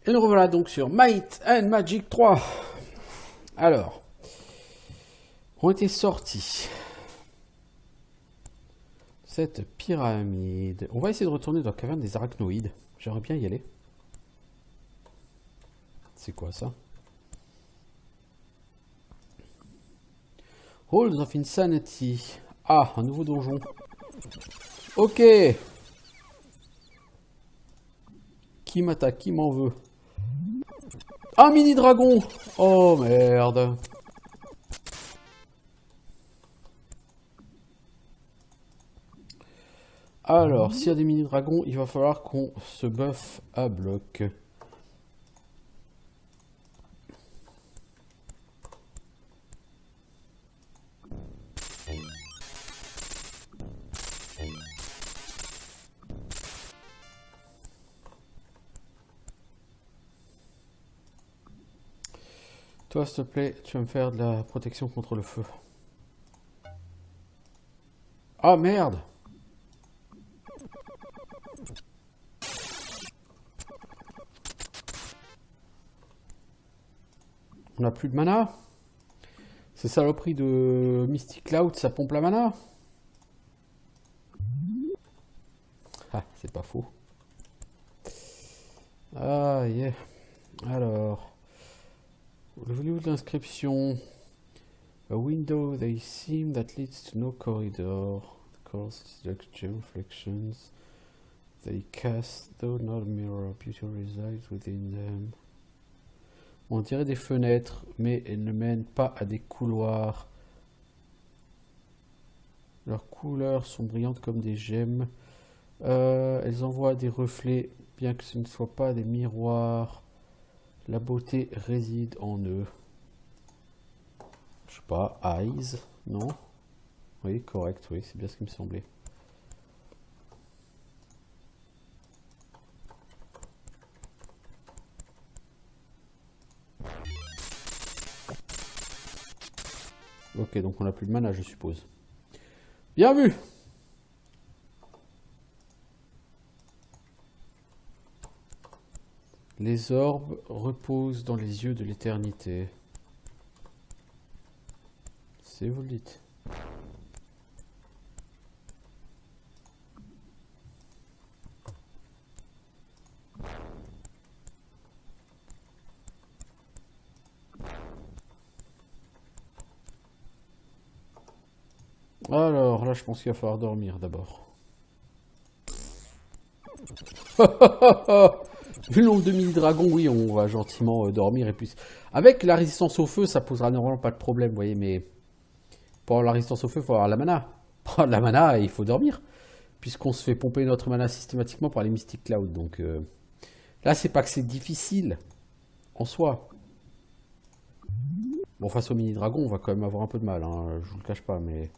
Et nous revoilà donc sur Might and Magic 3. Alors, on était sortis cette pyramide. On va essayer de retourner dans la caverne des arachnoïdes. J'aimerais bien y aller. C'est quoi ça? Halls of Insanity. Ah, un nouveau donjon. Ok. Qui m'attaque? Qui m'en veut? Un mini dragon. Oh merde. Alors, s'il y a des mini dragons, il va falloir qu'on se buffe à bloc. Toi, s'il te plaît, tu vas me faire de la protection contre le feu. Ah merde! On n'a plus de mana? Ces saloperies de Mystic Cloud, ça pompe la mana? Ah, c'est pas faux. Ah, yeah. Alors... Le volume de l'inscription. A window they seem that leads to no corridor. Course like genuflections. They cast, though not a mirror, beauty resides within them. On dirait des fenêtres, mais elles ne mènent pas à des couloirs. Leurs couleurs sont brillantes comme des gemmes. Elles envoient des reflets, bien que ce ne soient pas des miroirs. La beauté réside en eux. Je sais pas, eyes, non? Oui, correct, oui, c'est bien ce qui me semblait. Ok, donc on n'a plus de mana, je suppose. Bien vu! Les orbes reposent dans les yeux de l'éternité. C'est vous le dites. Alors, là, je pense qu'il va falloir dormir d'abord. Vu le nombre de mini-dragons, oui, on va gentiment dormir. Et puis, avec la résistance au feu, ça posera normalement pas de problème, vous voyez, mais pour avoir la résistance au feu, il faut avoir la mana. Pour avoir la mana, il faut dormir. Puisqu'on se fait pomper notre mana systématiquement par les Mystic Cloud. Donc là, c'est pas que c'est difficile en soi. Bon, face au mini-dragon, on va quand même avoir un peu de mal, hein, je vous le cache pas, mais...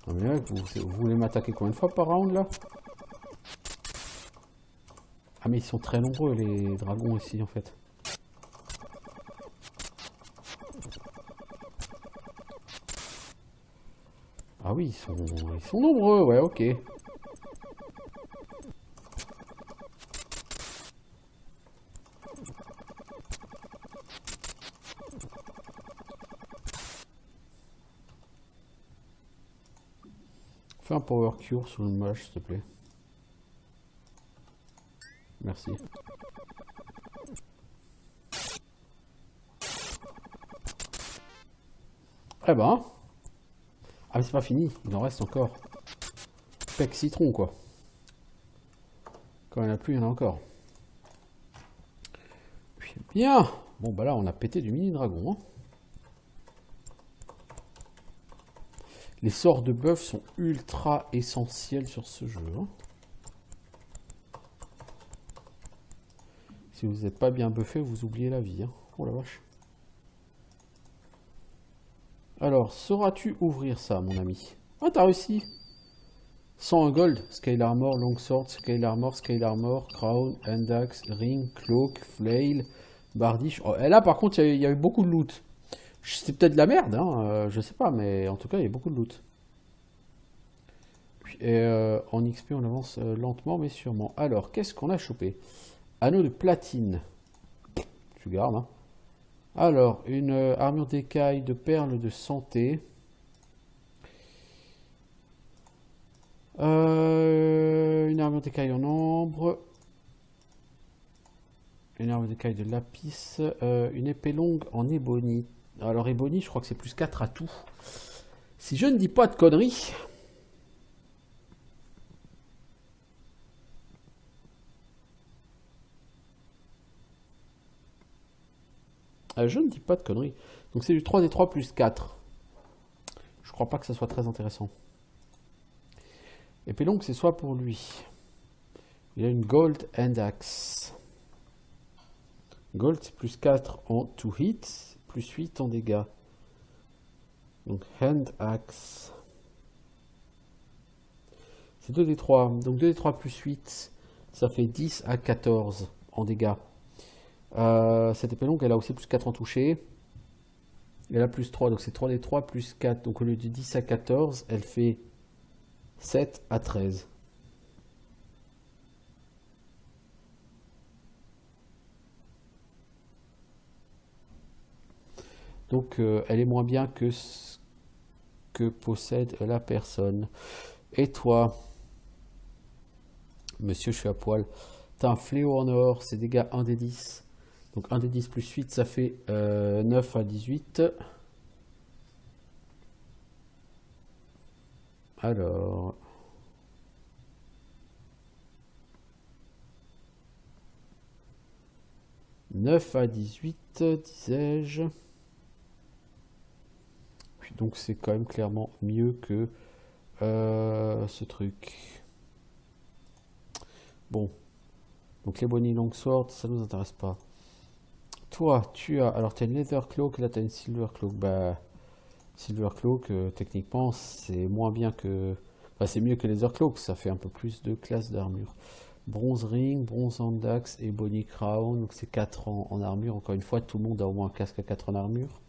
Ah, mais ouais, vous voulez m'attaquer combien de fois par round, là? Ah, mais ils sont très nombreux, les dragons, ici, en fait. Ah oui, ils sont nombreux, ouais, ok. Fais un power cure sur le mage, s'il te plaît. Merci. Eh ben. Ah mais c'est pas fini, il en reste encore. Pec citron quoi. Quand il n'y en a plus, il y en a encore. Puis, bien. Bon bah là on a pété du mini dragon. Hein. Les sorts de buff sont ultra essentiels sur ce jeu. Hein. Si vous n'êtes pas bien buffé, vous oubliez la vie. Hein. Oh la vache. Alors, sauras-tu ouvrir ça, mon ami? Ah, t'as réussi. 101 gold. Scale armor, longsword, scale armor, crown, hand axe, ring, cloak, flail, Bardiche. Oh, et là, par contre, il y a eu beaucoup de loot. C'est peut-être de la merde, hein, je sais pas, mais en tout cas, il y a beaucoup de loot. Et en XP, on avance lentement, mais sûrement. Alors, qu'est-ce qu'on a chopé? Anneau de platine. Tu gardes, hein. Alors, une armure d'écaille de perles de santé. Une armure d'écaille en ambre. Une armure d'écaille de lapis. Une épée longue en ébony. Alors, ébony, je crois que c'est plus 4 à tout. Si je ne dis pas de conneries. Je ne dis pas de conneries. Donc, c'est du 3d3 plus 4. Je crois pas que ça soit très intéressant. Épée longue, c'est soit pour lui. Il a une Gold Hand Axe. Gold, c'est plus 4 en 2 hits, plus 8 en dégâts. Donc, Hand Axe. C'est 2d3. Donc, 2d3 plus 8, ça fait 10 à 14 en dégâts. Cette épée longue, elle a aussi plus 4 en toucher. Elle a plus 3, donc c'est 3d3 plus 4. Donc, au lieu de 10 à 14, elle fait 7 à 13. Donc elle est moins bien que ce que possède la personne. Et toi, monsieur, je suis à poil. T'as un fléau en or, c'est dégâts 1 des 10. Donc 1 des 10 plus 8, ça fait 9 à 18. Alors... « 9 à 18, disais-je. » Donc c'est quand même clairement mieux que ce truc. Bon. Donc les Bonnie Longsword, ça nous intéresse pas. Toi, tu as... Alors tu as une Leather Cloak, là tu as une Silver Cloak. Bah, Silver Cloak, techniquement, c'est moins bien que... Enfin, c'est mieux que Leather Cloak, ça fait un peu plus de classe d'armure. Bronze Ring, Bronze Andax et Bonnie Crown, donc c'est 4 en armure. Encore une fois, tout le monde a au moins un casque à 4 en armure.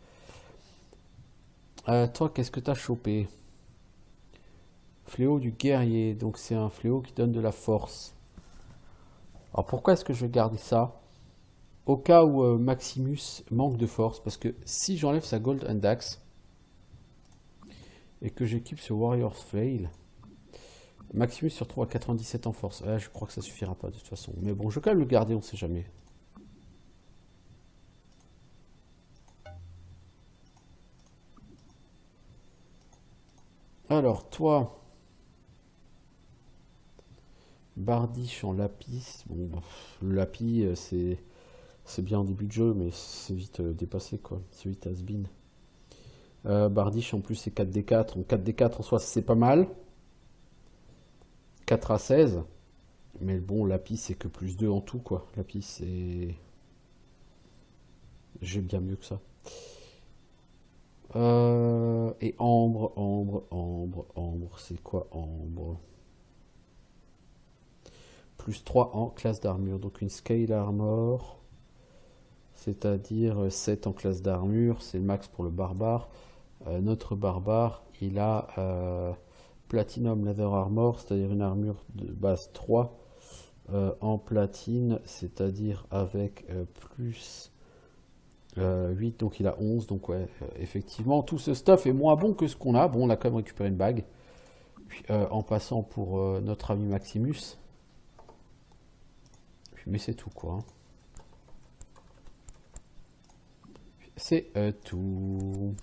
Toi, qu'est-ce que t'as chopé? Fléau du guerrier, donc c'est un fléau qui donne de la force. Alors pourquoi est-ce que je vais garder ça? Au cas où Maximus manque de force, parce que si j'enlève sa Gold Andax et que j'équipe ce Warrior's Flail, Maximus se retrouve à 97 en force. Je crois que ça suffira pas de toute façon. Mais bon, je vais quand même le garder, on sait jamais. Alors, toi, Bardiche en lapis. Bon, le lapis, c'est bien en début de jeu, mais c'est vite dépassé, quoi. C'est vite has-been. Bardiche, en plus, c'est 4d4. Donc 4d4 en soi, c'est pas mal. 4 à 16. Mais bon, lapis, c'est que plus 2 en tout, quoi. Lapis, c'est... J'ai bien mieux que ça. Et ambre, c'est quoi ambre? Plus 3 en classe d'armure, donc une scale armor, c'est-à-dire 7 en classe d'armure, c'est le max pour le barbare. Notre barbare, il a Platinum Leather Armor, c'est-à-dire une armure de base 3 en platine, c'est-à-dire avec plus 8, donc il a 11, donc ouais, effectivement, tout ce stuff est moins bon que ce qu'on a. Bon, on a quand même récupéré une bague. Puis, en passant pour notre ami Maximus. Puis, mais c'est tout, quoi. C'est tout.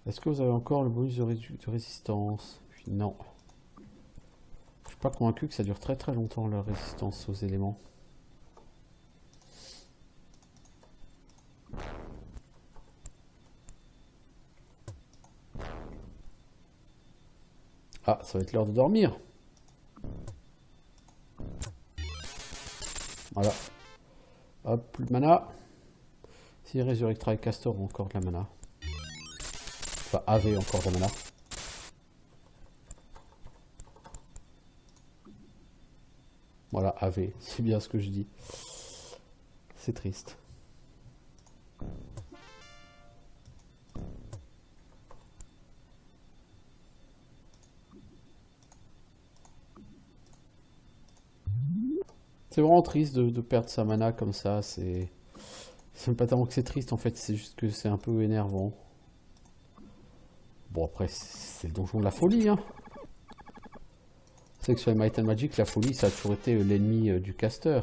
Est-ce que vous avez encore le bonus de résistance? Puis, non. Je suis pas convaincu que ça dure très très longtemps, la résistance aux éléments. Ah, ça va être l'heure de dormir. Voilà. Hop, plus de mana. Si Resurrectra et Castor ont encore de la mana. Enfin, avait encore de la mana. Voilà, AV, c'est bien ce que je dis. C'est triste. C'est vraiment triste de perdre sa mana comme ça. C'est pas tellement que c'est triste en fait, c'est juste que c'est un peu énervant. Bon, après, c'est le donjon de la folie, hein. C'est que sur les Might and Magic, la folie, ça a toujours été l'ennemi du caster.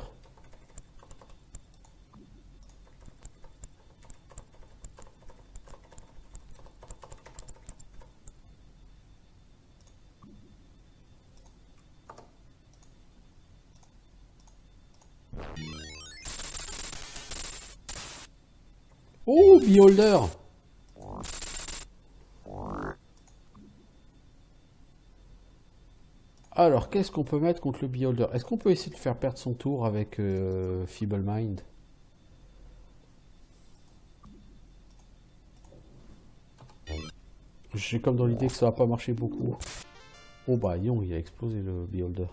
Oh, Beholder! Alors, qu'est-ce qu'on peut mettre contre le Beholder? Est-ce qu'on peut essayer de faire perdre son tour avec Feeble Mind? J'ai comme dans l'idée que ça va pas marcher beaucoup. Oh bah, yon, il a explosé le Beholder.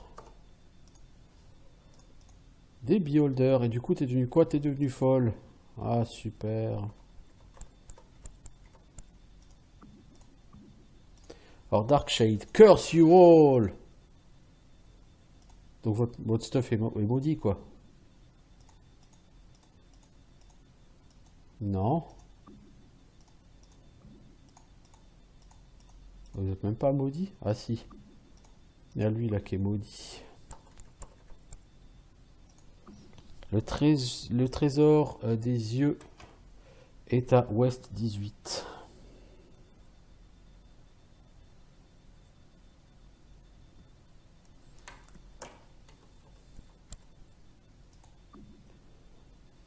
Des Beholders, et du coup, t'es devenu quoi? T'es devenu folle. Ah, super. Alors, Darkshade, curse you all! Donc, votre stuff est maudit, quoi. Non. Vous êtes même pas maudit? Ah, si. Il y a lui, là, qui est maudit. Le trésor des yeux est à Ouest 18.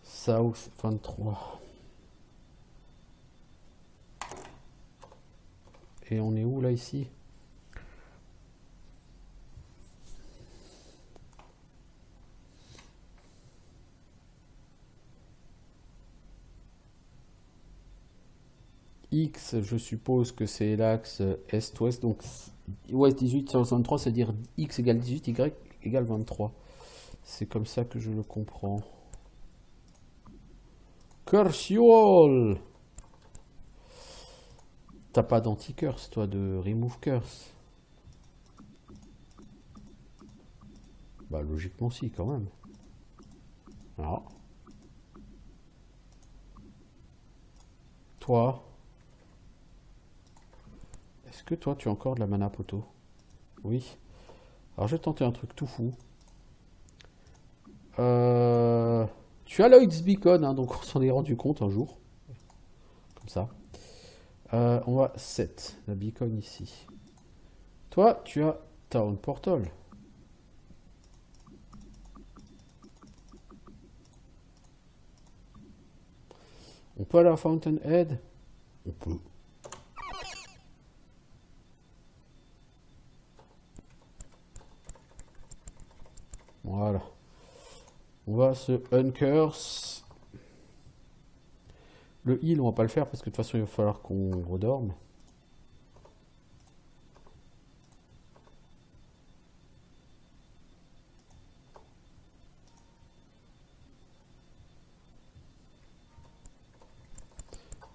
South 23. Et on est où là ici? X, je suppose que c'est l'axe Est-Ouest, donc Ouest 18 sur 23, c'est-à-dire X égale 18, Y égale 23. C'est comme ça que je le comprends. Curse you all! T'as pas d'anti-curse, toi, de remove curse? Bah, logiquement, si, quand même. Ah. Toi? Est-ce que toi, tu as encore de la mana, poteau? Oui. Alors, je vais tenter un truc tout fou. Tu as Lloyd's Beacon, hein, donc on s'en est rendu compte un jour. Comme ça. On va 7, la beacon ici. Toi, tu as Town Portal. On peut aller à Fountainhead? On peut. Voilà. On va se uncurse. Le heal, on va pas le faire parce que de toute façon, il va falloir qu'on redorme.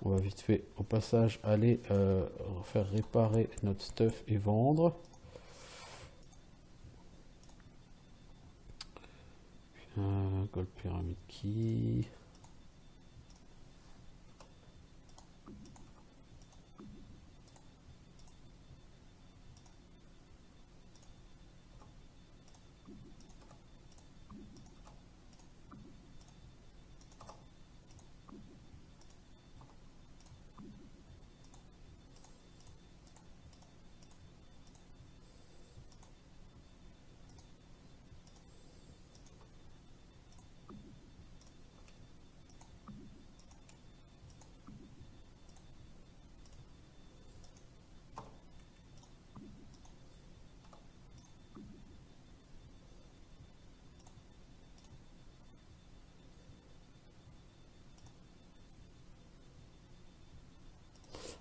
On va vite fait, au passage, aller faire réparer notre stuff et vendre. Gold Pyramid Key.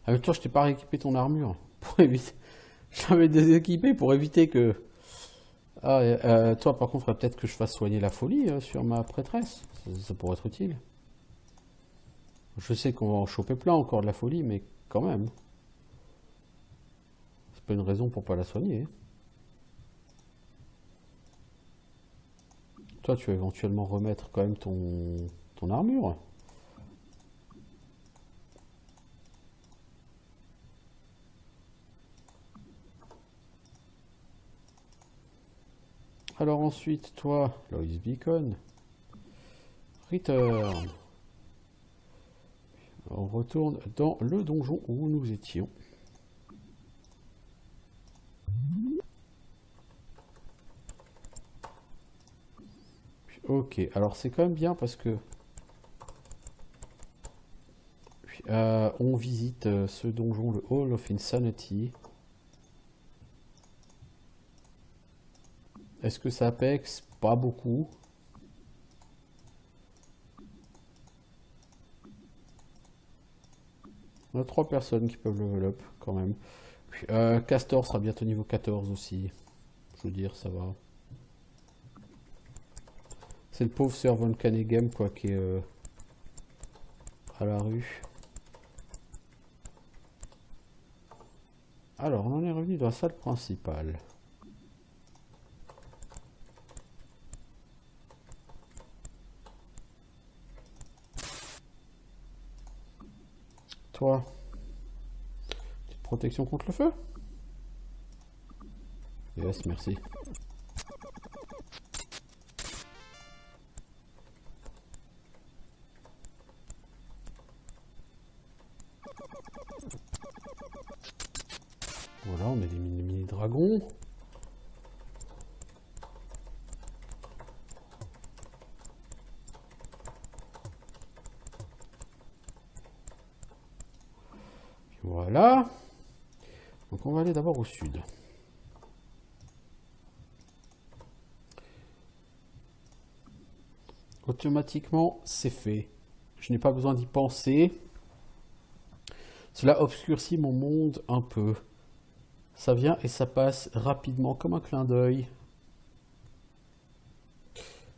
Avec toi, je t'ai pas rééquipé ton armure. Pour éviter. Je l'avais déséquipé pour éviter que Ah, toi, par contre, faudrait peut-être que je fasse soigner la folie sur ma prêtresse. Ça pourrait être utile. Je sais qu'on va en choper plein encore de la folie, mais quand même. C'est pas une raison pour pas la soigner. Toi, tu vas éventuellement remettre quand même ton armure. Alors ensuite, toi, Lois Beacon, return. On retourne dans le donjon où nous étions. Ok, alors c'est quand même bien parce que on visite ce donjon, le Hall of Insanity. Est-ce que ça pexe? Pas beaucoup. On a 3 personnes qui peuvent level up quand même. Puis, Castor sera bientôt niveau 14 aussi. Je veux dire, ça va. C'est le pauvre Sir Von Caneghem quoi qui est à la rue. Alors, on en est revenu dans la salle principale. Toi, petite protection contre le feu? Yes, merci. Voilà, on a des mini-dragons. Voilà. Donc on va aller d'abord au sud. Automatiquement, c'est fait. Je n'ai pas besoin d'y penser. Cela obscurcit mon monde un peu. Ça vient et ça passe rapidement comme un clin d'œil.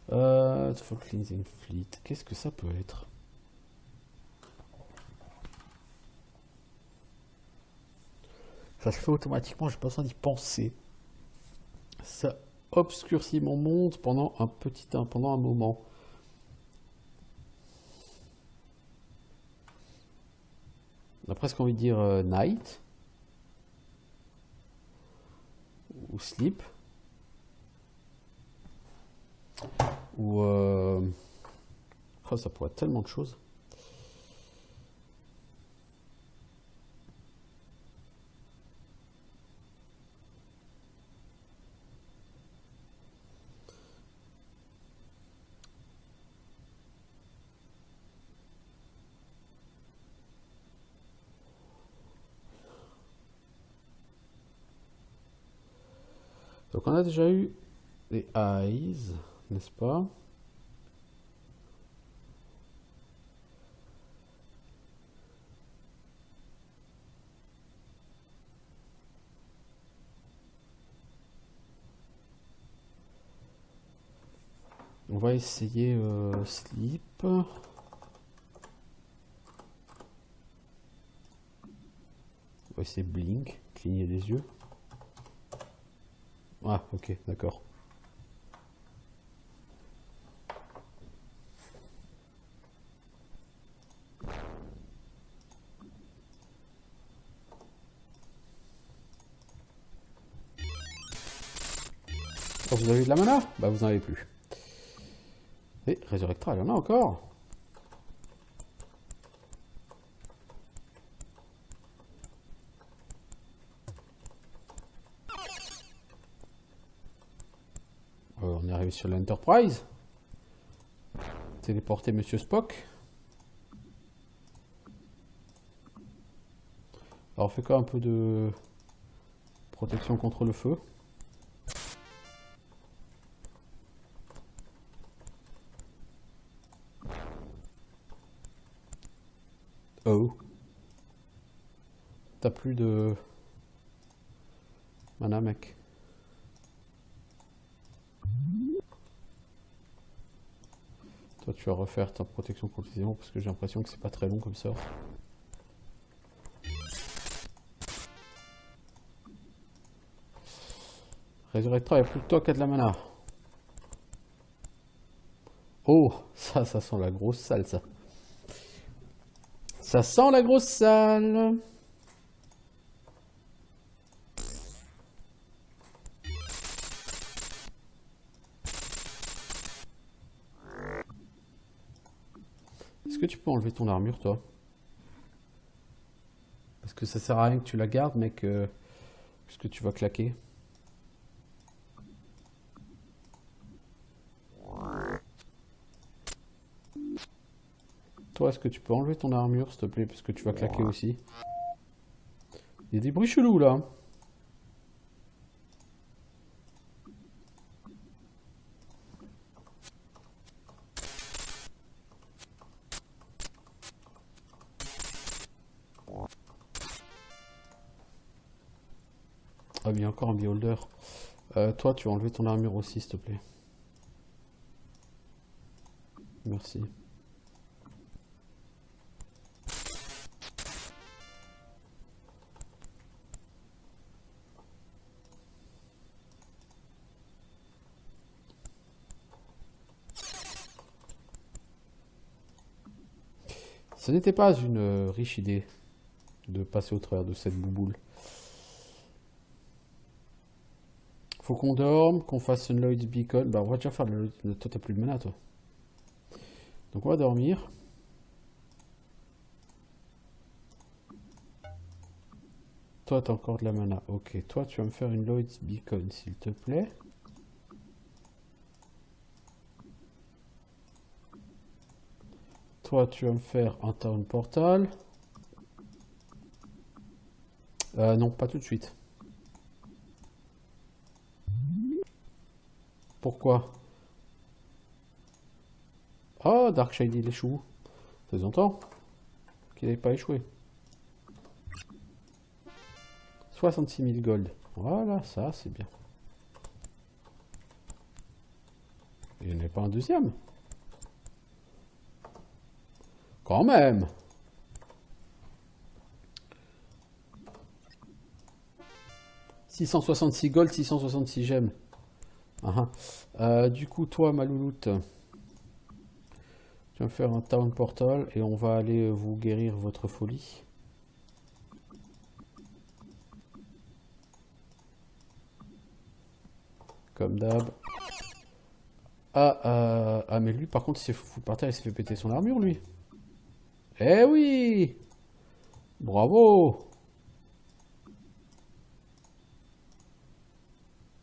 For Cleansing Fleet, qu'est-ce que ça peut être? Ça se fait automatiquement, j'ai pas besoin d'y penser. Ça obscurcit mon monde pendant pendant un moment. On a presque envie de dire night ou sleep ou oh, ça pourrait être tellement de choses. Donc on a déjà eu les eyes, n'est-ce pas? On va essayer sleep. On va essayer blink, cligner des yeux. Ah, ok, d'accord. Oh, vous avez de la mana? Bah, vous n'en avez plus. Et Résurrectra, il y en a encore. On est arrivé sur l'Enterprise. Téléporter Monsieur Spock. Alors on fait quoi un peu de protection contre le feu. Oh. T'as plus de mana mec. Toi, tu vas refaire ta protection contre les éléments parce que j'ai l'impression que c'est pas très long comme ça. Résurrectra, il n'y a plus que toi qui a de la mana. Oh, ça sent la grosse salle, ça. Ça sent la grosse salle. Est-ce que tu peux enlever ton armure, toi? Parce que ça sert à rien que tu la gardes, mec. Parce que tu vas claquer. Toi, est-ce que tu peux enlever ton armure, s'il te plaît? Parce que tu vas claquer aussi. Il y a des bruits chelous, là. Ah, mais il y a encore un beholder. Toi, tu vas enlever ton armure aussi, s'il te plaît. Merci. Ce n'était pas une riche idée de passer au travers de cette bouboule. Faut qu'on dorme, qu'on fasse une Lloyd's Beacon. Bah, on va déjà faire le... Toi, t'as plus de mana, toi. Donc, on va dormir. Toi, t'as encore de la mana. Ok, toi, tu vas me faire une Lloyd's Beacon, s'il te plaît. Toi, tu vas me faire un Town Portal. Non, pas tout de suite. Pourquoi? Oh, Darkshade, il échoue. Ça faisait longtemps qu'il n'avait pas échoué. 66 000 gold. Voilà, ça, c'est bien. Il n'y en avait pas un deuxième. Quand même. « 666 gold, 666 gemmes. Du coup, toi, ma louloute, tu vas me faire un Town Portal et on va aller vous guérir votre folie. Comme d'hab. Ah, mais lui, par contre, il s'est foutu par terre, il s'est fait péter son armure, lui. Eh oui! Bravo!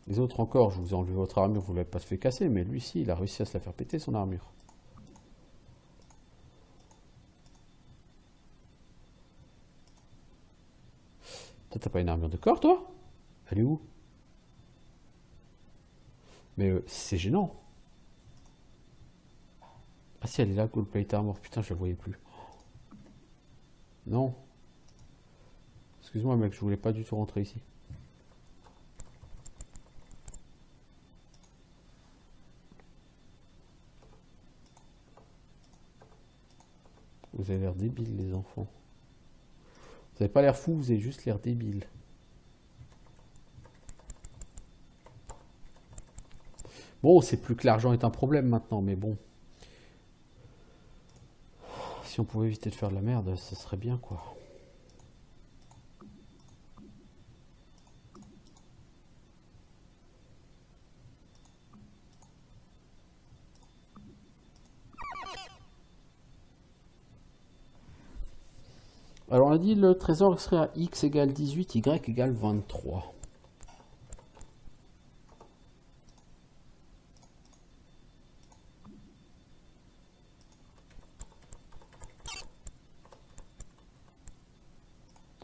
Les autres encore, je vous ai enlevé votre armure, vous ne l'avez pas fait casser, mais lui, si, il a réussi à se la faire péter, son armure. Toi, t'as pas une armure de corps, toi? Elle est où? Mais c'est gênant. Ah si, elle est là, Gold Plate Armor. Putain, je la voyais plus. Non. Excuse-moi, mec, je voulais pas du tout rentrer ici. Vous avez l'air débiles, les enfants. Vous avez pas l'air fou, vous avez juste l'air débiles. Bon, c'est plus que l'argent est un problème maintenant, mais bon. Si on pouvait éviter de faire de la merde, ça serait bien, quoi. Alors on a dit le trésor serait à x égale 18, y égale 23.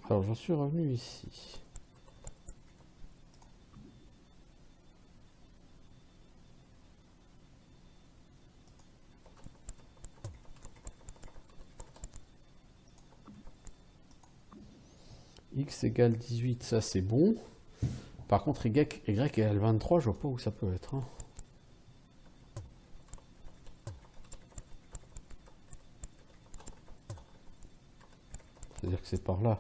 Alors j'en suis revenu ici. X égale 18, ça c'est bon. Par contre, y égale 23, je vois pas où ça peut être. Hein. C'est-à-dire que c'est par là.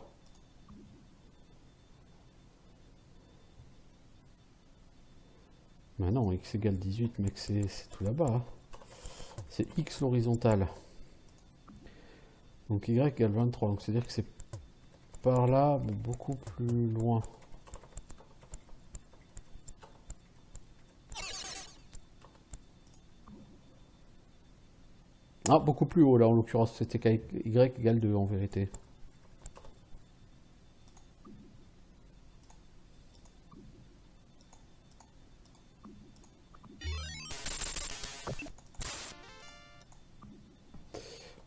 Mais non, x égale 18, mec, c'est tout là-bas. Hein. C'est x l'horizontale. Donc y égale 23. Donc c'est-à-dire que c'est par là, mais beaucoup plus loin. Ah, beaucoup plus haut là, en l'occurrence, c'était y égale 2 en vérité.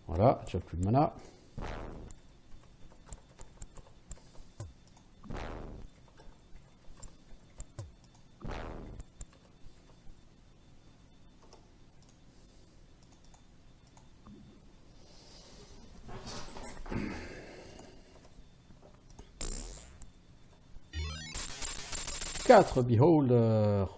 Voilà, tu as plus de mana. Quatre beholders.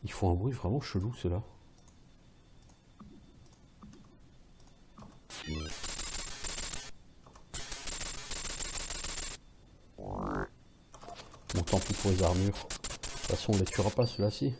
Ils font un bruit vraiment chelou, ceux-là. Bon, tant pis pour les armures. De toute façon, on les tuera pas, ceux-là-ci.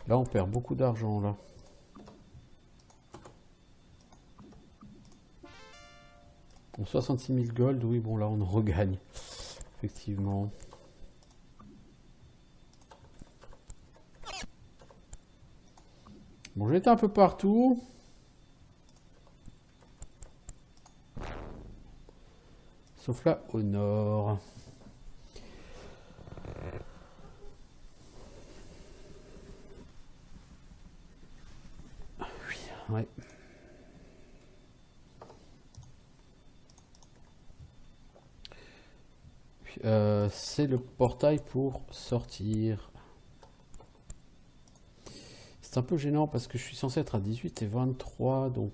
Là, on perd beaucoup d'argent, là. Bon, 66 000 gold, oui, bon, là, on en regagne. Effectivement. Bon, j'étais un peu partout. Sauf là, au nord. Oui, ouais. C'est le portail pour sortir. C'est un peu gênant parce que je suis censé être à 18 et 23, donc...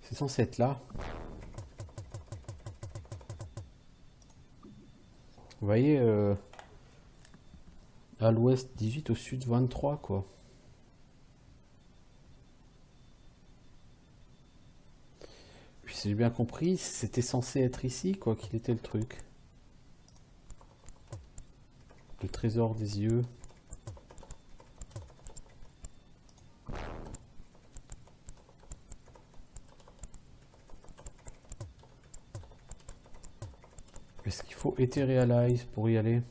c'est censé être là. Vous voyez, à l'ouest 18, au sud 23, quoi. Puis si j'ai bien compris, c'était censé être ici, quoi, qu'il était le truc. Le trésor des yeux. Est-ce qu'il faut Etherealize pour y aller?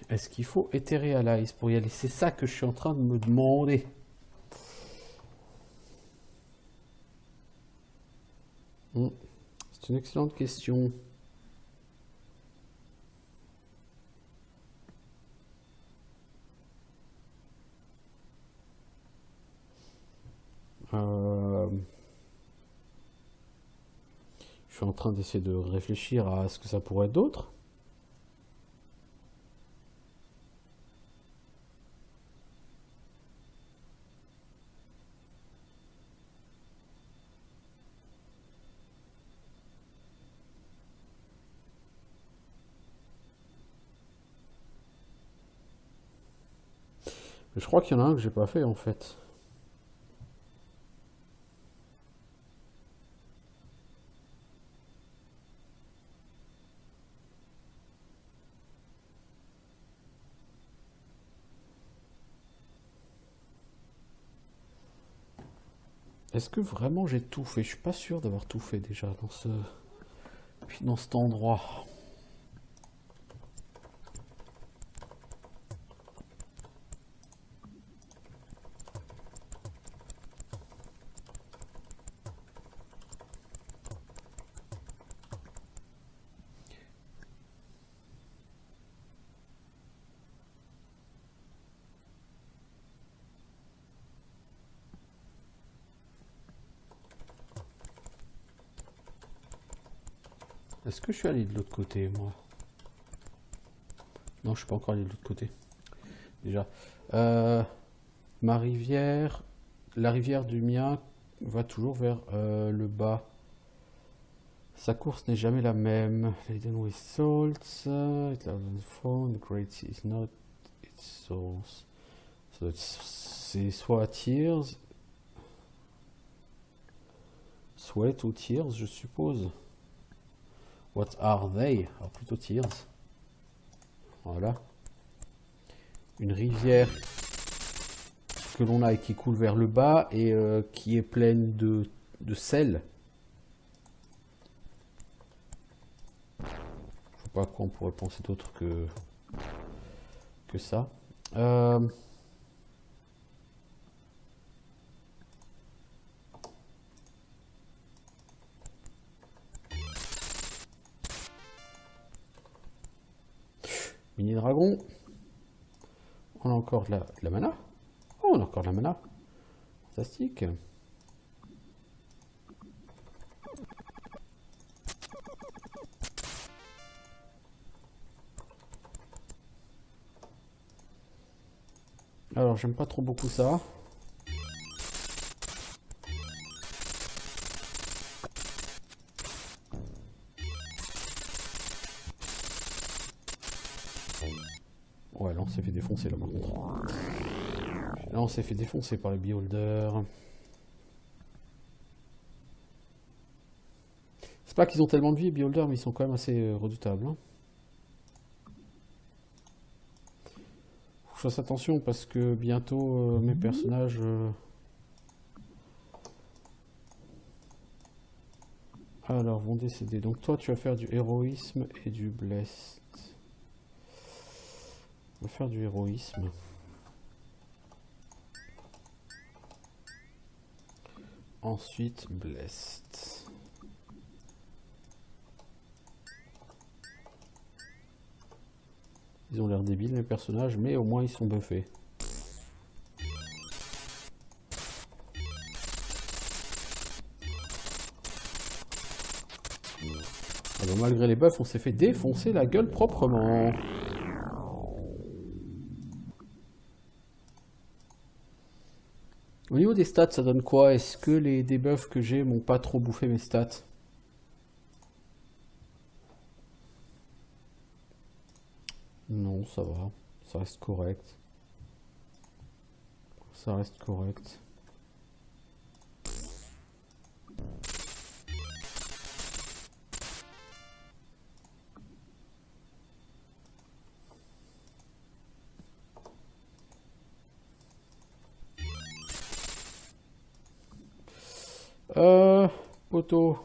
Est-ce qu'il faut Etherealize pour y aller? C'est ça que je suis en train de me demander. C'est une excellente question. Je suis en train d'essayer de réfléchir à ce que ça pourrait être d'autre. Je crois qu'il y en a un que j'ai pas fait en fait. Est-ce que vraiment j'ai tout fait? Je suis pas sûr d'avoir tout fait déjà dans cet endroit. Est-ce que je suis allé de l'autre côté, moi? Non, je suis pas encore allé de l'autre côté. Déjà. Ma rivière, la rivière du mien va toujours vers le bas. Sa course n'est jamais la même. Laden with salt, it hasn't found, the great sea is not its source. C'est soit Tears, Sweat ou Tears, je suppose. What are they? Alors plutôt Tears. Voilà. Une rivière que l'on a et qui coule vers le bas et qui est pleine de sel. Je sais pas à quoi on pourrait penser d'autre que ça. Mini dragon. On a encore de la mana. Oh, on a encore de la mana. Fantastique. Alors, j'aime pas trop beaucoup ça. Ouais, là on s'est fait défoncer là par contre. Là on s'est fait défoncer par les beholders. C'est pas qu'ils ont tellement de vie les beholders, mais ils sont quand même assez redoutables. Hein. Faut que je fasse attention parce que bientôt mes personnages... alors vont décéder. Donc toi tu vas faire du héroïsme et du blessed. On va faire du héroïsme. Ensuite, blessed. Ils ont l'air débiles mes personnages, mais au moins ils sont buffés. Ah bah, malgré les buffs, on s'est fait défoncer la gueule proprement. Au niveau des stats, ça donne quoi? Est-ce que les debuffs que j'ai m'ont pas trop bouffé mes stats? Non, ça va. Ça reste correct. Ça reste correct. Poto.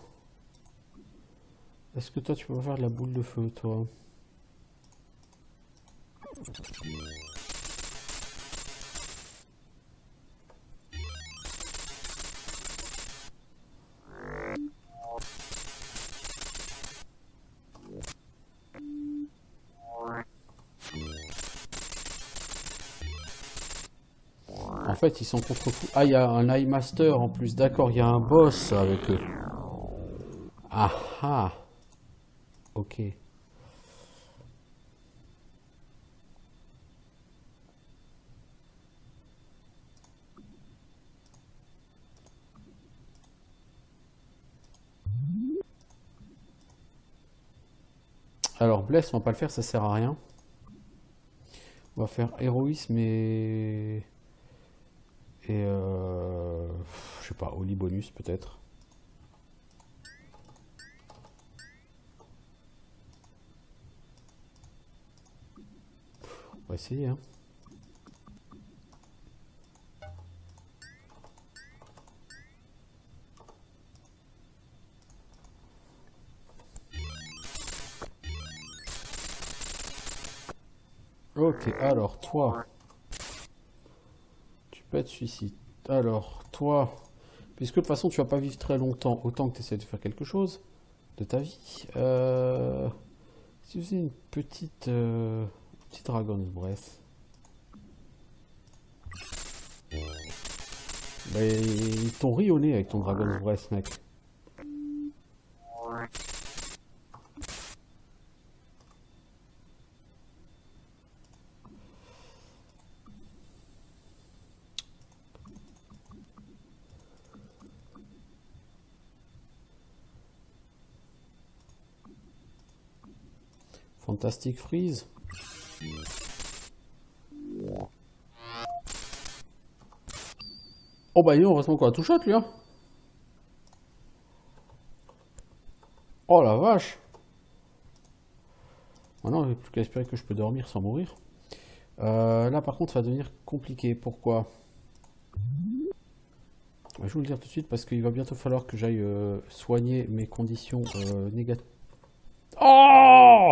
Est-ce que toi tu peux faire de la boule de feu, toi? En fait, ils sont contre fous. Ah, il y a un Eye Master en plus. D'accord, il y a un boss avec eux. Ah ah. Ok. Alors, Bless, on va pas le faire, ça sert à rien. On va faire héroïsme et je sais pas, Holy bonus peut-être. On va essayer, hein. Ok, alors toi, tu peux être suicide. Alors toi, puisque de toute façon tu vas pas vivre très longtemps, autant que tu essaies de faire quelque chose de ta vie. Si tu faisais une petite Dragon's Breath, bah, ils t'ont ri au nez avec ton Dragon's Breath, mec. Fantastic Freeze. Oh bah il heureusement qu'on a tout shot lui, hein. Oh la vache. Maintenant il n'y a plus qu'à espérer que je peux dormir sans mourir. Là par contre ça va devenir compliqué. Pourquoi? Je vais vous le dire tout de suite parce qu'il va bientôt falloir que j'aille soigner mes conditions négatives. Oh!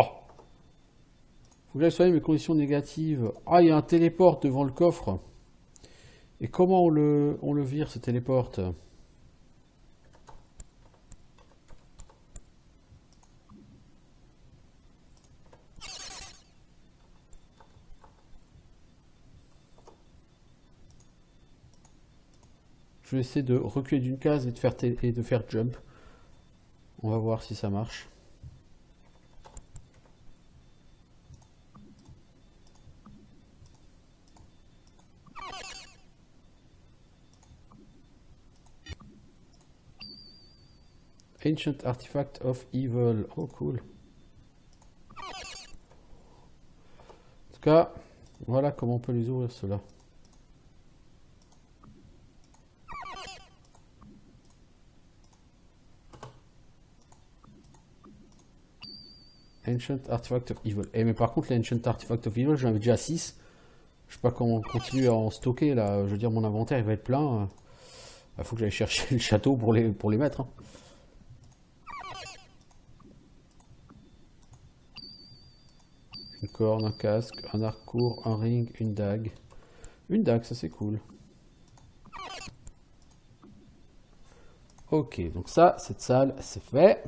Faut que j'aille soigner mes conditions négatives. Ah, il y a un téléport devant le coffre. Et comment on le vire ce téléporte? Je vais essayer de reculer d'une case et de faire jump. On va voir si ça marche. Ancient Artifact of Evil. Oh cool. En tout cas, voilà comment on peut les ouvrir ceux-là. Ancient Artifact of Evil. Mais par contre, l'Ancient Artifact of Evil, j'en avais déjà 6. Je sais pas comment continuer à en stocker là. Je veux dire, mon inventaire il va être plein. Il faut que j'aille chercher le château pour les mettre. Hein. Une corne, un casque, un arc court, un ring, une dague. Une dague, ça c'est cool. Ok, donc ça, cette salle, c'est fait.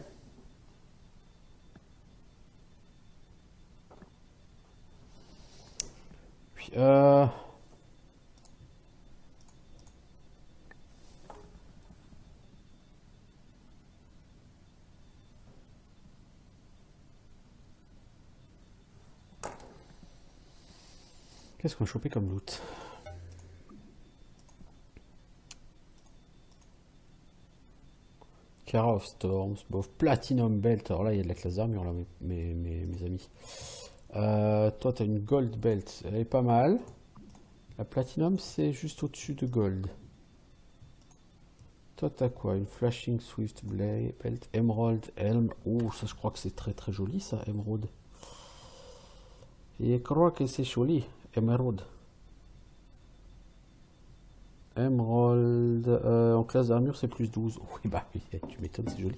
Puis, qu'est-ce qu'on a chopé comme loot? Cara of Storms, bof, Platinum Belt. Alors là, il y a de la classe d'armure, là, mes amis. Toi, tu as une Gold Belt. Elle est pas mal. La Platinum, c'est juste au-dessus de Gold. Toi, tu as quoi? Une Flashing Swift Blade, Belt, Emerald, Helm. Oh, ça, je crois que c'est très très joli, ça, Emerald. Je crois que c'est joli, Emerald. Emerald, en classe d'armure, c'est plus 12. Oui, bah oui, tu m'étonnes, c'est joli.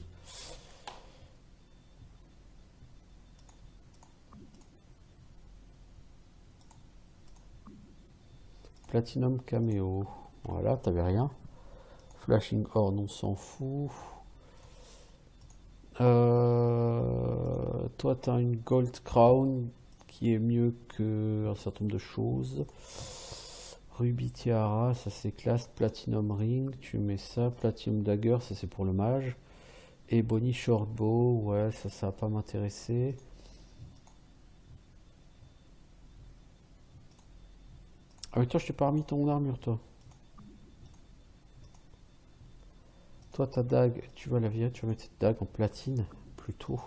Platinum Cameo. Voilà, t'avais rien. Flashing Horn, on s'en fout. Toi, t'as une Gold Crown qui est mieux que un certain nombre de choses. Ruby Tiara, ça c'est classe. Platinum Ring, tu mets ça. Platinum Dagger, ça c'est pour le mage. Et Bonnie Shortbow, ouais, ça va pas m'intéresser. Ah mais toi, je t'ai pas remis ton armure, toi. Toi, ta dague, tu vas la virer, tu vas mettre cette dague en platine, plutôt.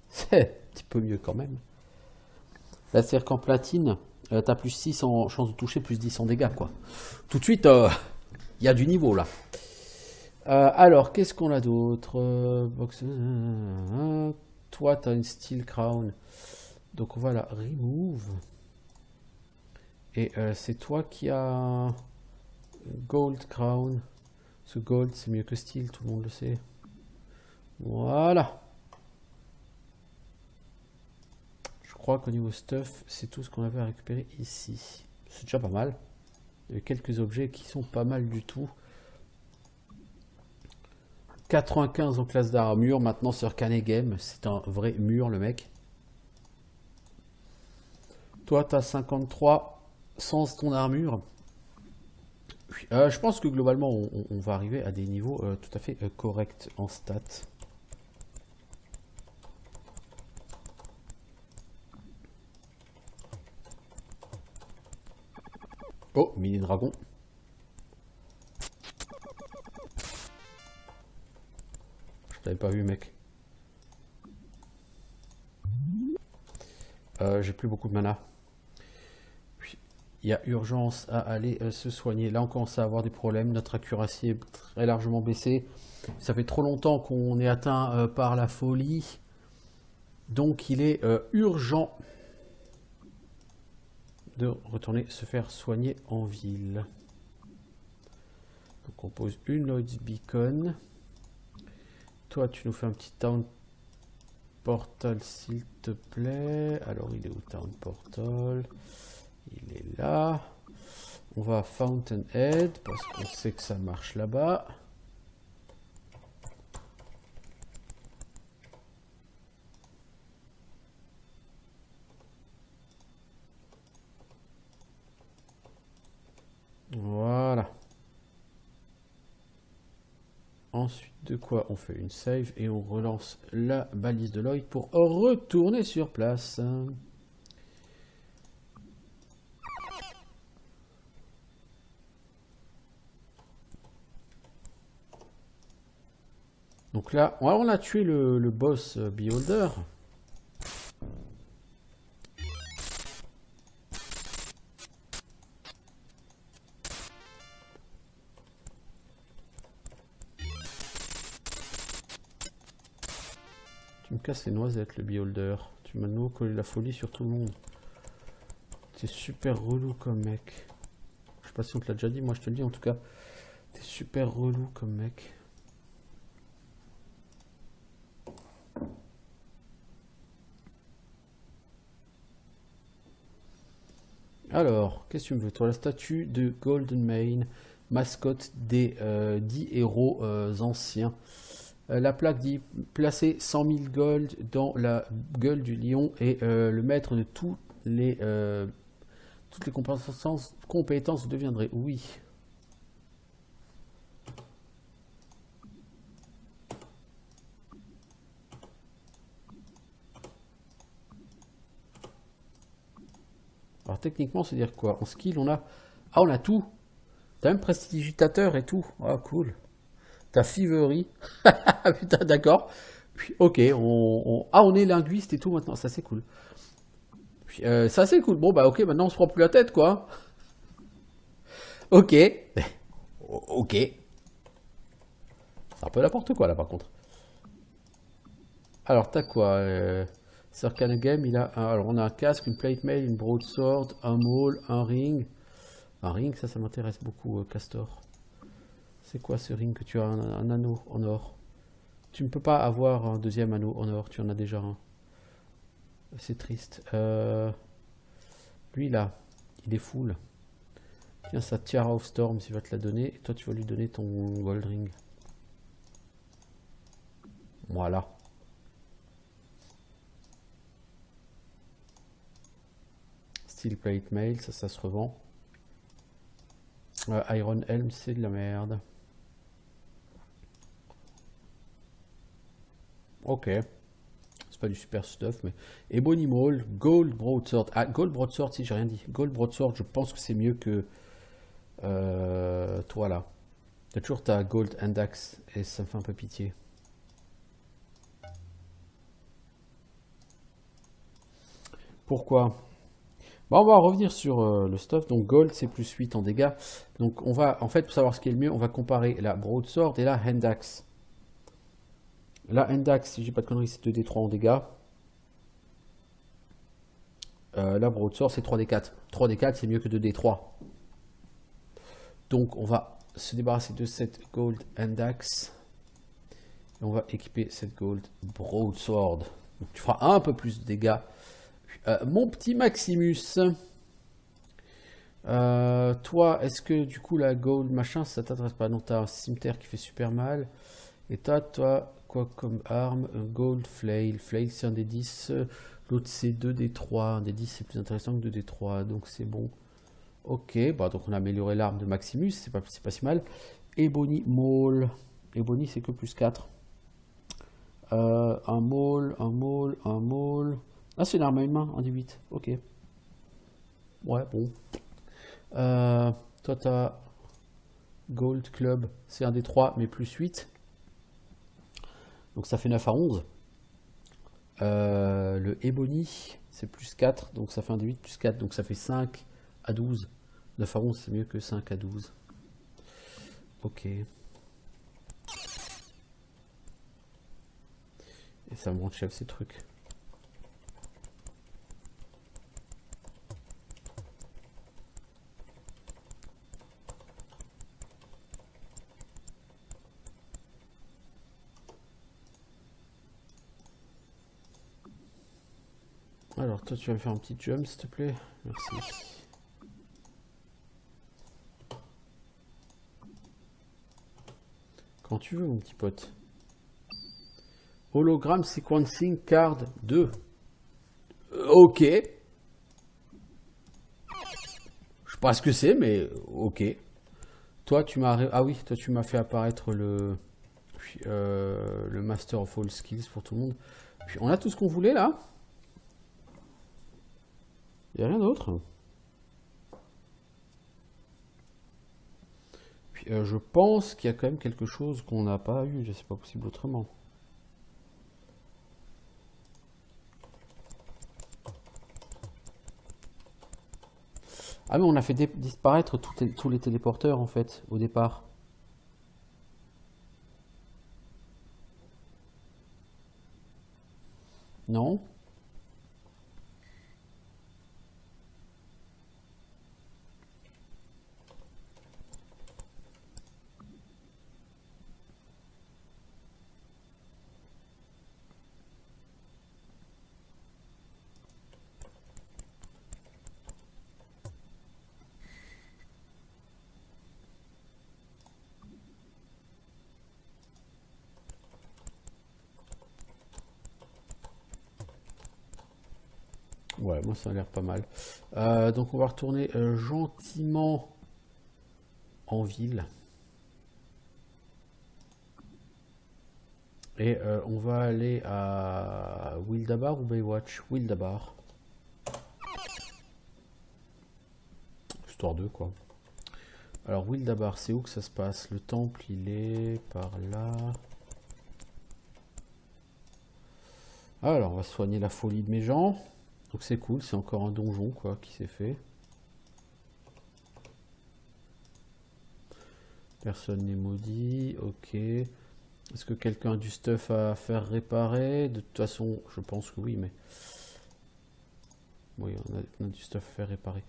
C'est un petit peu mieux quand même. Là, c'est-à-dire qu'en platine, t'as plus 6 en chance de toucher, plus 10 en dégâts, quoi. Tout de suite, il y a du niveau, là. Alors, qu'est-ce qu'on a d'autre? Toi, t'as une Steel Crown. Donc, on va la remove. Et c'est toi qui as Gold Crown. Ce Gold, c'est mieux que Steel, tout le monde le sait. Voilà. Je crois qu'au niveau stuff, c'est tout ce qu'on avait à récupérer ici. C'est déjà pas mal. Il y a quelques objets qui sont pas mal du tout. 95 en classe d'armure, maintenant sur Canegame, c'est un vrai mur le mec. Toi, tu as 53 sans ton armure. Je pense que globalement, on va arriver à des niveaux tout à fait corrects en stats. Oh, mini dragon. Je t'avais pas vu, mec. J'ai plus beaucoup de mana. Il y a urgence à aller se soigner. Là, on commence à avoir des problèmes. Notre accuracy est très largement baissée. Ça fait trop longtemps qu'on est atteint par la folie. Donc, il est urgent de retourner se faire soigner en ville. Donc, on pose une Lloyd's Beacon. Toi, tu nous fais un petit Town Portal, s'il te plaît. Alors, il est où, Town Portal? Il est là. On va à Fountainhead parce qu'on sait que ça marche là-bas. Voilà. Ensuite de quoi on fait une save et on relance la balise de Lloyd pour retourner sur place. Donc là, on a tué le boss Beholder. Tu me casses les noisettes, le Beholder. Tu m'as de nouveau collé la folie sur tout le monde. T'es super relou comme mec. Je sais pas si on te l'a déjà dit, moi je te le dis en tout cas. T'es super relou comme mec. Alors, qu'est-ce que tu me veux? Toi, la statue de Golden Mane, mascotte des 10 héros anciens. La plaque dit placer 100 000 gold dans la gueule du lion et le maître de toutes les compétences vous deviendrez. Oui. Alors techniquement, c'est dire quoi? En skill, on a... Ah, on a tout. T'as même prestidigitateur et tout. Ah, cool. T'as Fivery. Putain, d'accord. Ok, on est linguiste et tout maintenant. Ça, c'est cool. Ça, c'est cool. Bon, bah, ok, maintenant, on se prend plus la tête, quoi. Ok. Ok. C'est un peu n'importe quoi, là, par contre. Alors, t'as quoi Sir Canegame, il a... Alors, on a un casque, une plate mail, une broadsword, un maul, un ring. Un ring, ça m'intéresse beaucoup, Castor. C'est quoi ce ring que tu as un anneau en or? Tu ne peux pas avoir un deuxième anneau en or, tu en as déjà un. C'est triste. Lui là, il est full. Tiens, sa Tiara of Storms, il va te la donner. Et toi, tu vas lui donner ton gold ring. Voilà. Steel plate mail, ça se revend. Iron Helm, c'est de la merde. Ok. C'est pas du super stuff, mais... Ebony Maul, Gold Broadsword. Ah, Gold Broadsword, si j'ai rien dit. Gold Broadsword, je pense que c'est mieux que... toi, là. T'as toujours ta Gold Index, et ça me fait un peu pitié. Pourquoi? Bon, on va revenir sur le stuff. Donc, Gold, c'est plus 8 en dégâts. Donc, on va... En fait, pour savoir ce qui est le mieux, on va comparer la Broadsword et la Handaxe. La Handaxe, si j'ai pas de conneries, c'est 2d3 en dégâts. La Broadsword, c'est 3d4. 3d4, c'est mieux que 2d3. Donc, on va se débarrasser de cette Gold Handaxe. Et on va équiper cette Gold Broadsword. Donc, tu feras un peu plus de dégâts Mon petit Maximus. Toi, est-ce que du coup la gold machin ça t'intéresse pas? Non, t'as un cimetière qui fait super mal. Et toi, quoi comme arme? Un gold flail. Flail c'est un des 10. L'autre c'est 2 des 3. Un des 10 c'est plus intéressant que 2 des 3. Donc c'est bon. Ok, bah donc on a amélioré l'arme de Maximus. C'est pas si mal. Ebony Maul. Ebony c'est que plus 4. Un Maul, un Maul, un Maul. Ah, c'est une arme à une main, un des 8. Ok. Ouais, bon. Toi, t'as Gold Club, c'est un des 3, mais plus 8. Donc ça fait 9 à 11. Le Ebony, c'est plus 4, donc ça fait un des 8 plus 4, donc ça fait 5 à 12. 9 à 11, c'est mieux que 5 à 12. Ok. Et ça me rend chef ces trucs. Alors toi tu vas me faire un petit jump s'il te plaît. Merci. Quand tu veux mon petit pote. Hologram sequencing card 2. Ok. Je sais pas ce que c'est mais ok. Toi tu m'as toi tu m'as fait apparaître le Master of All Skills pour tout le monde. Puis on a tout ce qu'on voulait là. Il n'y a rien d'autre. Puis je pense qu'il y a quand même quelque chose qu'on n'a pas eu. C'est pas possible autrement. Ah mais on a fait disparaître tous les téléporteurs en fait au départ. Non? Ouais, moi ça a l'air pas mal. Donc on va retourner gentiment en ville. Et on va aller à Wildabar ou Baywatch? Wildabar. Histoire 2 quoi. Alors Wildabar, c'est où que ça se passe? Le temple il est par là. Alors on va soigner la folie de mes gens. Donc c'est cool, c'est encore un donjon quoi qui s'est fait. Personne n'est maudit, ok. Est-ce que quelqu'un a du stuff à faire réparer? De toute façon, je pense que oui, mais... Oui, on a du stuff à faire réparer.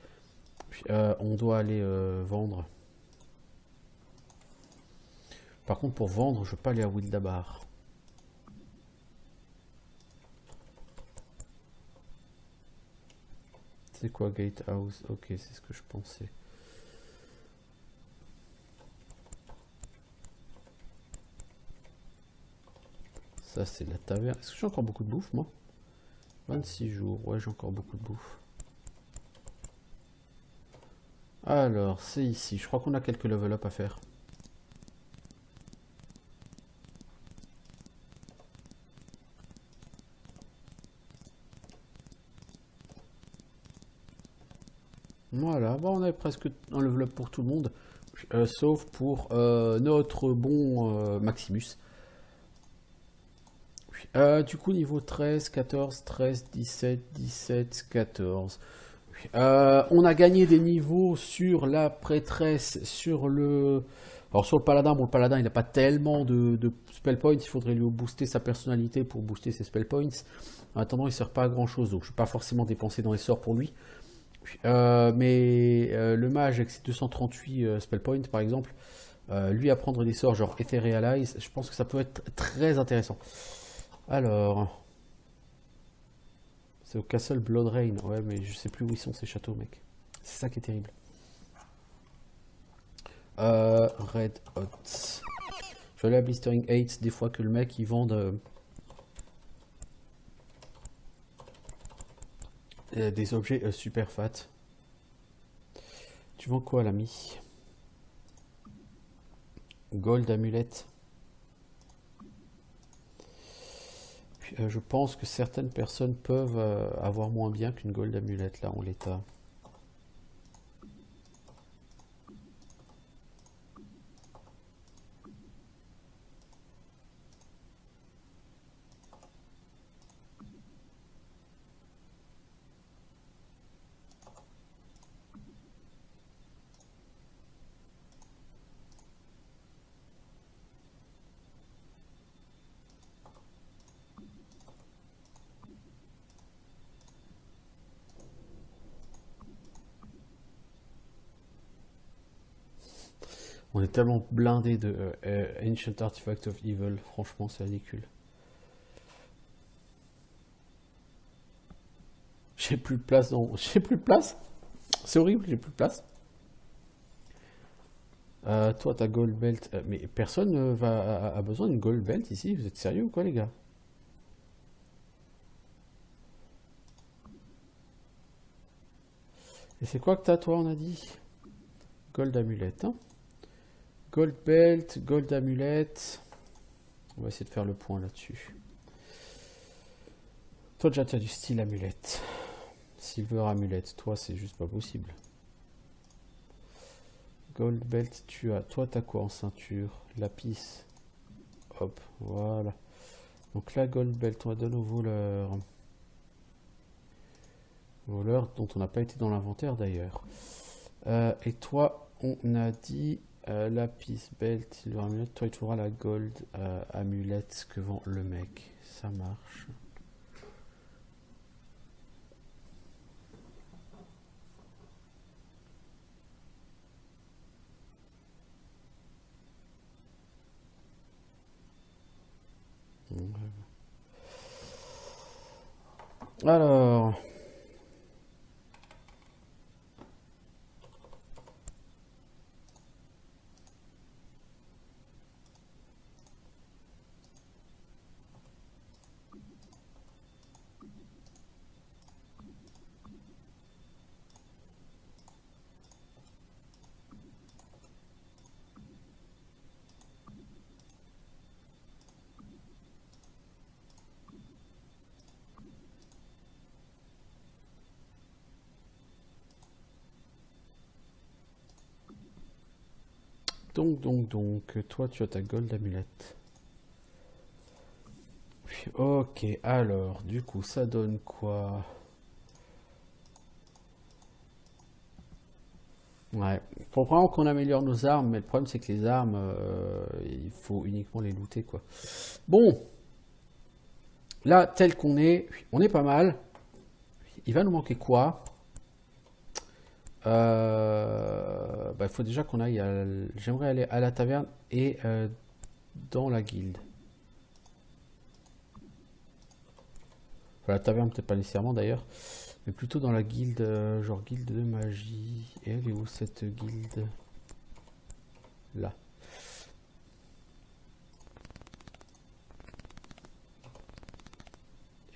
Puis, on doit aller vendre. Par contre, pour vendre, je ne veux pas aller à Wildabar. C'est quoi Gatehouse? Ok, c'est ce que je pensais. Ça, c'est la taverne. Est-ce que j'ai encore beaucoup de bouffe, moi? 26 jours. Ouais, j'ai encore beaucoup de bouffe. Alors, c'est ici. Je crois qu'on a quelques level up à faire. Voilà, bon, on avait presque un level up pour tout le monde, sauf pour notre bon Maximus. Du coup, niveau 13, 14, 13, 17, 17, 14. On a gagné des niveaux sur la prêtresse, sur le... Alors sur le paladin, bon le paladin il n'a pas tellement de spell points, il faudrait lui booster sa personnalité pour booster ses spell points. En attendant il ne sert pas à grand chose, donc je ne vais pas forcément dépenser dans les sorts pour lui. Mais le mage avec ses 238 spell points par exemple, lui apprendre des sorts genre Etherealize, je pense que ça peut être très intéressant. Alors, C'est au Castle Bloodrain. Ouais, mais je sais plus où ils sont ces châteaux, mec. C'est ça qui est terrible. Red Hot. Je vais aller à Blistering 8 des fois que le mec il vend des objets super fat. Tu vends quoi, l'ami? Gold amulette. Je pense que certaines personnes peuvent avoir moins bien qu'une gold amulette là en l'état. On est tellement blindé de Ancient Artifact of Evil, franchement c'est ridicule. J'ai plus de place dans... J'ai plus de place. C'est horrible, j'ai plus de place. Toi, ta gold belt. Mais personne a besoin d'une gold belt ici. Vous êtes sérieux ou quoi, les gars? Et c'est quoi que t'as, toi, on a dit? Gold amulette. Hein, gold belt, gold amulette. On va essayer de faire le point là-dessus. Toi, déjà, tu as du style amulette. Silver amulette. Toi, c'est juste pas possible. Gold belt, tu as. Toi, t'as quoi en ceinture? Lapis. Hop, voilà. Donc la gold belt, on va donner au voleur. Voleur dont on n'a pas été dans l'inventaire d'ailleurs. Et toi, on a dit lapis belt, silver amulette. Toi, il te faudra la gold amulette que vend le mec. Ça marche. Alors, donc, toi, tu as ta gold amulette. Ok, alors, du coup, ça donne quoi? Ouais, faut vraiment qu'on améliore nos armes, mais le problème c'est que les armes, il faut uniquement les looter, quoi. Bon, là, tel qu'on est, on est pas mal. Il va nous manquer quoi? Bah, il faut déjà qu'on aille J'aimerais aller à la taverne et dans la guilde. Enfin, la taverne, peut-être pas nécessairement d'ailleurs, mais plutôt dans la guilde, genre guilde de magie. Et elle est où cette guilde? Là.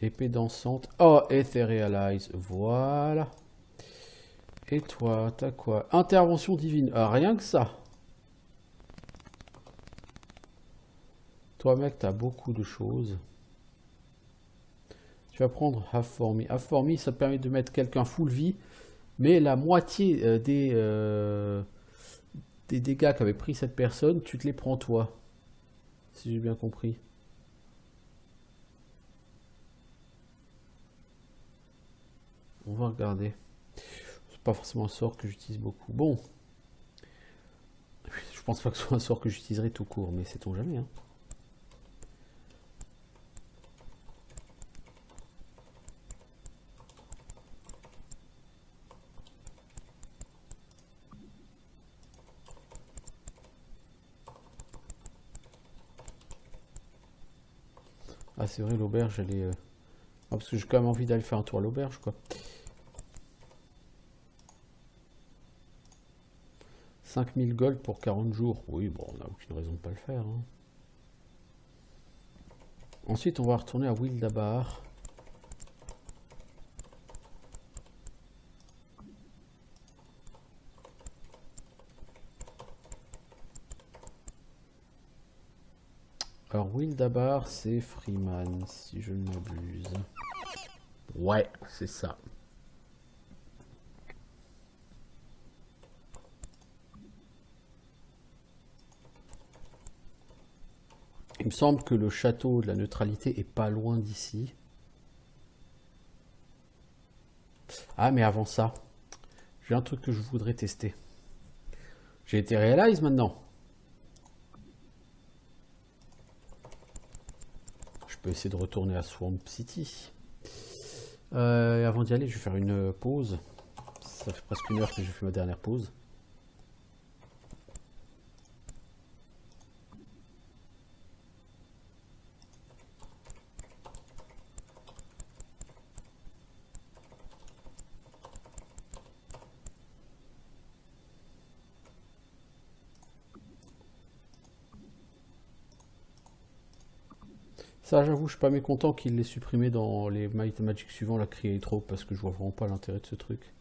Épée dansante. Oh, Etherealize. Voilà. Et toi, t'as quoi? Intervention divine. Ah, rien que ça. Toi, mec, t'as beaucoup de choses. Tu vas prendre Half for Me. Half for Me, ça te permet de mettre quelqu'un full vie, mais la moitié des dégâts qu'avait pris cette personne, tu te les prends toi. Si j'ai bien compris. On va regarder. C'est pas forcément un sort que j'utilise beaucoup. Bon. Je pense pas que ce soit un sort que j'utiliserai tout court, mais sait-on jamais, hein. Ah, c'est vrai, l'auberge, elle est parce que j'ai quand même envie d'aller faire un tour à l'auberge, quoi. 5000 gold pour 40 jours. Oui, bon, on n'a aucune raison de pas le faire. Hein. Ensuite, on va retourner à Wildabar. Alors, Wildabar, c'est Freeman, si je ne m'abuse. Ouais, c'est ça. Il me semble que le château de la neutralité est pas loin d'ici. Ah, mais avant ça, j'ai un truc que je voudrais tester. J'ai été réalise maintenant. Je peux essayer de retourner à Swamp City. Et avant d'y aller, je vais faire une pause. Ça fait presque 1 heure que j'ai fait ma dernière pause. Ça, j'avoue, je suis pas mécontent qu'il l'ait supprimé dans les Might and Magic suivants, la Create trop, parce que je vois vraiment pas l'intérêt de ce truc.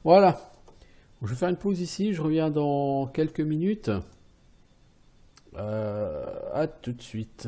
Voilà. Je vais faire une pause ici, je reviens dans quelques minutes. À tout de suite.